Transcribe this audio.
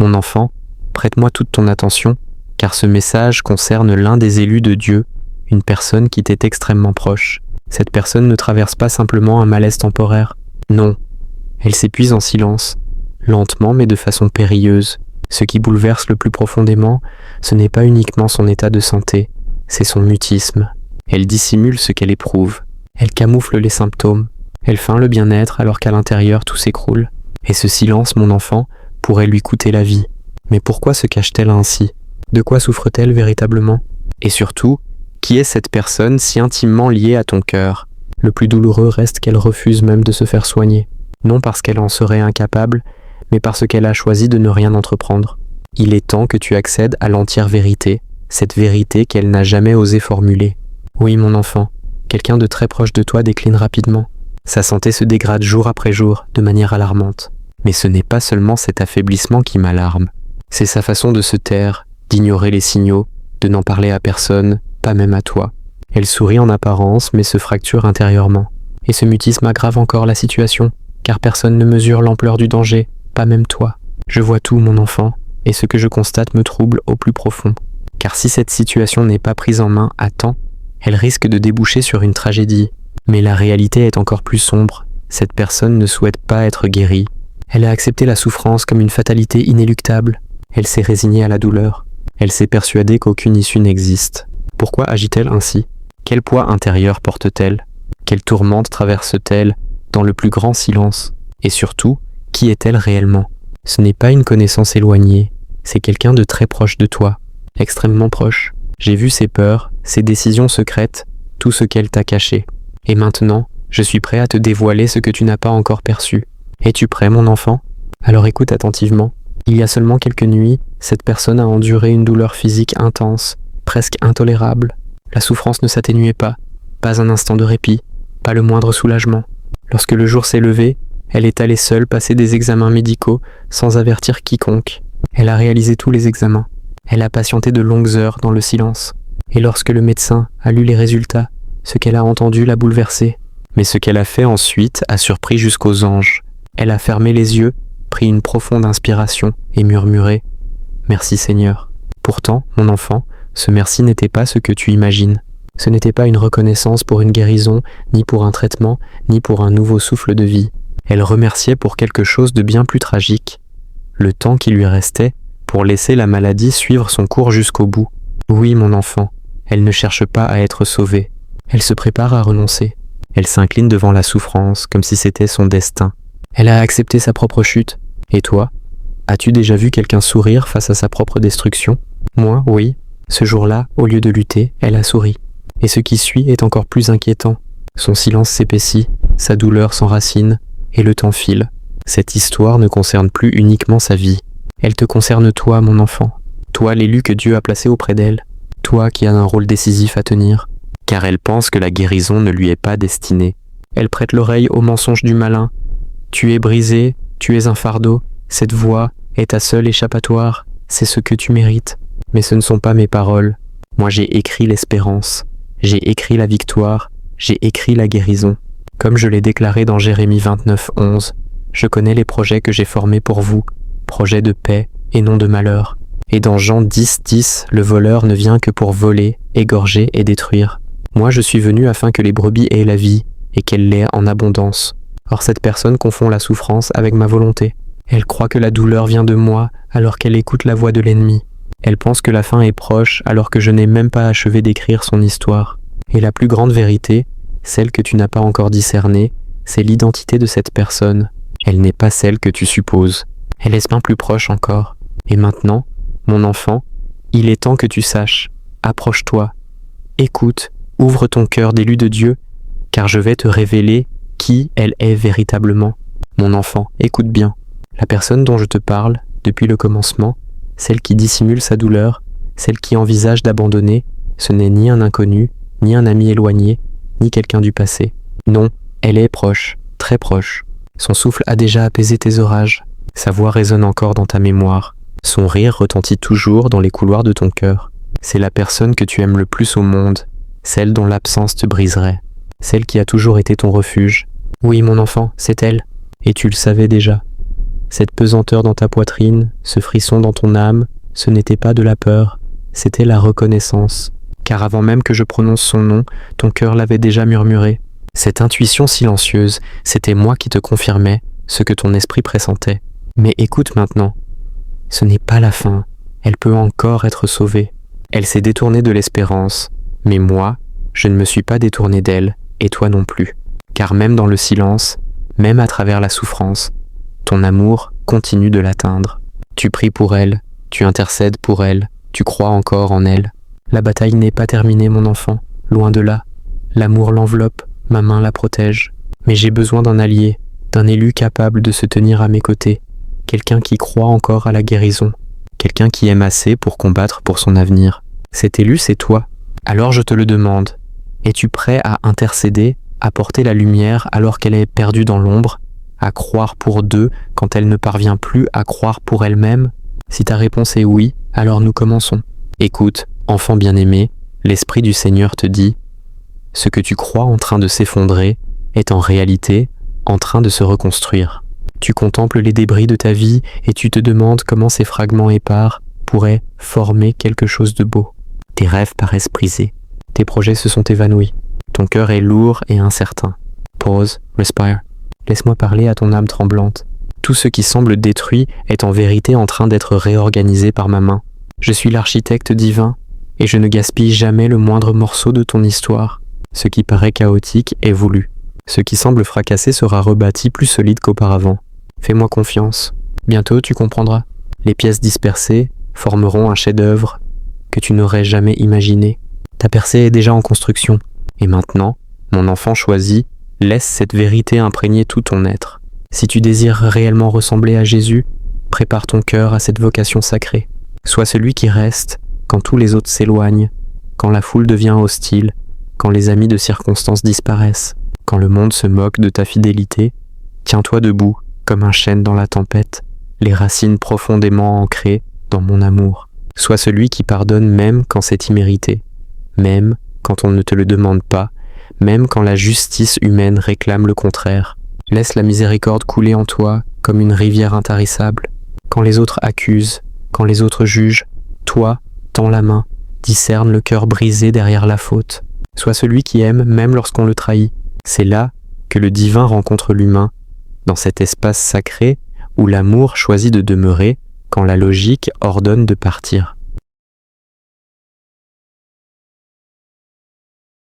Mon enfant, prête-moi toute ton attention, car ce message concerne l'un des élus de Dieu, une personne qui t'est extrêmement proche. Cette personne ne traverse pas simplement un malaise temporaire. Non, elle s'épuise en silence, lentement mais de façon périlleuse. Ce qui bouleverse le plus profondément, ce n'est pas uniquement son état de santé, c'est son mutisme. Elle dissimule ce qu'elle éprouve. Elle camoufle les symptômes. Elle feint le bien-être alors qu'à l'intérieur tout s'écroule. Et ce silence, mon enfant, pourrait lui coûter la vie. Mais pourquoi se cache-t-elle ainsi? De quoi souffre-t-elle véritablement? Et surtout, qui est cette personne si intimement liée à ton cœur? Le plus douloureux reste qu'elle refuse même de se faire soigner. Non parce qu'elle en serait incapable, mais parce qu'elle a choisi de ne rien entreprendre. Il est temps que tu accèdes à l'entière vérité, cette vérité qu'elle n'a jamais osé formuler. Oui, mon enfant, quelqu'un de très proche de toi décline rapidement. Sa santé se dégrade jour après jour, de manière alarmante. Mais ce n'est pas seulement cet affaiblissement qui m'alarme. C'est sa façon de se taire, d'ignorer les signaux, de n'en parler à personne, pas même à toi. Elle sourit en apparence, mais se fracture intérieurement. Et ce mutisme aggrave encore la situation, car personne ne mesure l'ampleur du danger, pas même toi. Je vois tout, mon enfant, et ce que je constate me trouble au plus profond. Car si cette situation n'est pas prise en main à temps, elle risque de déboucher sur une tragédie. Mais la réalité est encore plus sombre. Cette personne ne souhaite pas être guérie. Elle a accepté la souffrance comme une fatalité inéluctable. Elle s'est résignée à la douleur. Elle s'est persuadée qu'aucune issue n'existe. Pourquoi agit-elle ainsi? Quel poids intérieur porte-t-elle? Quelle tourmente traverse-t-elle dans le plus grand silence? Et surtout, qui est-elle réellement? Ce n'est pas une connaissance éloignée, c'est quelqu'un de très proche de toi, extrêmement proche. J'ai vu ses peurs, ses décisions secrètes, tout ce qu'elle t'a caché. Et maintenant, je suis prêt à te dévoiler ce que tu n'as pas encore perçu. Es-tu prêt, mon enfant? Alors écoute attentivement. Il y a seulement quelques nuits, cette personne a enduré une douleur physique intense, presque intolérable. La souffrance ne s'atténuait pas un instant de répit, pas le moindre soulagement. Lorsque le jour s'est levé, elle est allée seule passer des examens médicaux sans avertir quiconque. Elle a réalisé tous les examens. Elle a patienté de longues heures dans le silence. Et lorsque le médecin a lu les résultats, ce qu'elle a entendu l'a bouleversée. Mais ce qu'elle a fait ensuite a surpris jusqu'aux anges. Elle a fermé les yeux, pris une profonde inspiration et murmuré « Merci Seigneur ». Pourtant, mon enfant, ce merci n'était pas ce que tu imagines. Ce n'était pas une reconnaissance pour une guérison, ni pour un traitement, ni pour un nouveau souffle de vie. Elle remerciait pour quelque chose de bien plus tragique. Le temps qui lui restait pour laisser la maladie suivre son cours jusqu'au bout. Oui, mon enfant, elle ne cherche pas à être sauvée. Elle se prépare à renoncer. Elle s'incline devant la souffrance comme si c'était son destin. Elle a accepté sa propre chute. Et toi, as-tu déjà vu quelqu'un sourire face à sa propre destruction? Moi, oui. Ce jour-là, au lieu de lutter, elle a souri. Et ce qui suit est encore plus inquiétant. Son silence s'épaissit, sa douleur s'enracine, et le temps file. Cette histoire ne concerne plus uniquement sa vie. Elle te concerne toi, mon enfant. Toi, l'élu que Dieu a placé auprès d'elle. Toi qui as un rôle décisif à tenir. Car elle pense que la guérison ne lui est pas destinée. Elle prête l'oreille aux mensonges du malin. Tu es brisé, tu es un fardeau. Cette voix est ta seule échappatoire. C'est ce que tu mérites. Mais ce ne sont pas mes paroles. Moi j'ai écrit l'espérance. J'ai écrit la victoire. J'ai écrit la guérison. Comme je l'ai déclaré dans Jérémie 29:11, je connais les projets que j'ai formés pour vous, projets de paix et non de malheur. Et dans Jean 10:10, le voleur ne vient que pour voler, égorger et détruire. Moi je suis venu afin que les brebis aient la vie et qu'elles l'aient en abondance. Or cette personne confond la souffrance avec ma volonté. Elle croit que la douleur vient de moi alors qu'elle écoute la voix de l'ennemi. Elle pense que la fin est proche alors que je n'ai même pas achevé d'écrire son histoire. Et la plus grande vérité, celle que tu n'as pas encore discernée, c'est l'identité de cette personne. Elle n'est pas celle que tu supposes. Elle est bien plus proche encore. Et maintenant, mon enfant, il est temps que tu saches. Approche-toi. Écoute, ouvre ton cœur d'élu de Dieu, car je vais te révéler qui elle est véritablement. Mon enfant, écoute bien. La personne dont je te parle, depuis le commencement, celle qui dissimule sa douleur, celle qui envisage d'abandonner, ce n'est ni un inconnu, ni un ami éloigné, ni quelqu'un du passé. Non, elle est proche, très proche. Son souffle a déjà apaisé tes orages. Sa voix résonne encore dans ta mémoire. Son rire retentit toujours dans les couloirs de ton cœur. C'est la personne que tu aimes le plus au monde, celle dont l'absence te briserait, celle qui a toujours été ton refuge. Oui, mon enfant, c'est elle, et tu le savais déjà. Cette pesanteur dans ta poitrine, ce frisson dans ton âme, ce n'était pas de la peur, c'était la reconnaissance. Car avant même que je prononce son nom, ton cœur l'avait déjà murmuré. Cette intuition silencieuse, c'était moi qui te confirmais ce que ton esprit pressentait. Mais écoute maintenant, ce n'est pas la fin, elle peut encore être sauvée. Elle s'est détournée de l'espérance, mais moi, je ne me suis pas détourné d'elle, et toi non plus. Car même dans le silence, même à travers la souffrance, ton amour continue de l'atteindre. Tu pries pour elle, tu intercèdes pour elle, tu crois encore en elle. La bataille n'est pas terminée, mon enfant, loin de là. L'amour l'enveloppe, ma main la protège. Mais j'ai besoin d'un allié, d'un élu capable de se tenir à mes côtés, quelqu'un qui croit encore à la guérison, quelqu'un qui aime assez pour combattre pour son avenir. Cet élu, c'est toi. Alors je te le demande, es-tu prêt à intercéder, à porter la lumière alors qu'elle est perdue dans l'ombre, à croire pour deux quand elle ne parvient plus à croire pour elle-même? Si ta réponse est oui, alors nous commençons. Écoute, enfant bien-aimé, l'Esprit du Seigneur te dit, ce que tu crois en train de s'effondrer est en réalité en train de se reconstruire. Tu contemples les débris de ta vie et tu te demandes comment ces fragments épars pourraient former quelque chose de beau. Tes rêves paraissent brisés, tes projets se sont évanouis, ton cœur est lourd et incertain. Pause, respire. Laisse-moi parler à ton âme tremblante. Tout ce qui semble détruit est en vérité en train d'être réorganisé par ma main. Je suis l'architecte divin et je ne gaspille jamais le moindre morceau de ton histoire. Ce qui paraît chaotique est voulu. Ce qui semble fracassé sera rebâti plus solide qu'auparavant. Fais-moi confiance. Bientôt tu comprendras. Les pièces dispersées formeront un chef-d'œuvre que tu n'aurais jamais imaginé. Ta percée est déjà en construction. Et maintenant, mon enfant choisi, laisse cette vérité imprégner tout ton être. Si tu désires réellement ressembler à Jésus, prépare ton cœur à cette vocation sacrée. Sois celui qui reste quand tous les autres s'éloignent, quand la foule devient hostile, quand les amis de circonstance disparaissent, quand le monde se moque de ta fidélité. Tiens-toi debout, comme un chêne dans la tempête, les racines profondément ancrées dans mon amour. Sois celui qui pardonne même quand c'est immérité, même quand on ne te le demande pas, même quand la justice humaine réclame le contraire. Laisse la miséricorde couler en toi comme une rivière intarissable. Quand les autres accusent, quand les autres jugent, toi, tends la main, discerne le cœur brisé derrière la faute. Sois celui qui aime même lorsqu'on le trahit. C'est là que le divin rencontre l'humain, dans cet espace sacré où l'amour choisit de demeurer quand la logique ordonne de partir.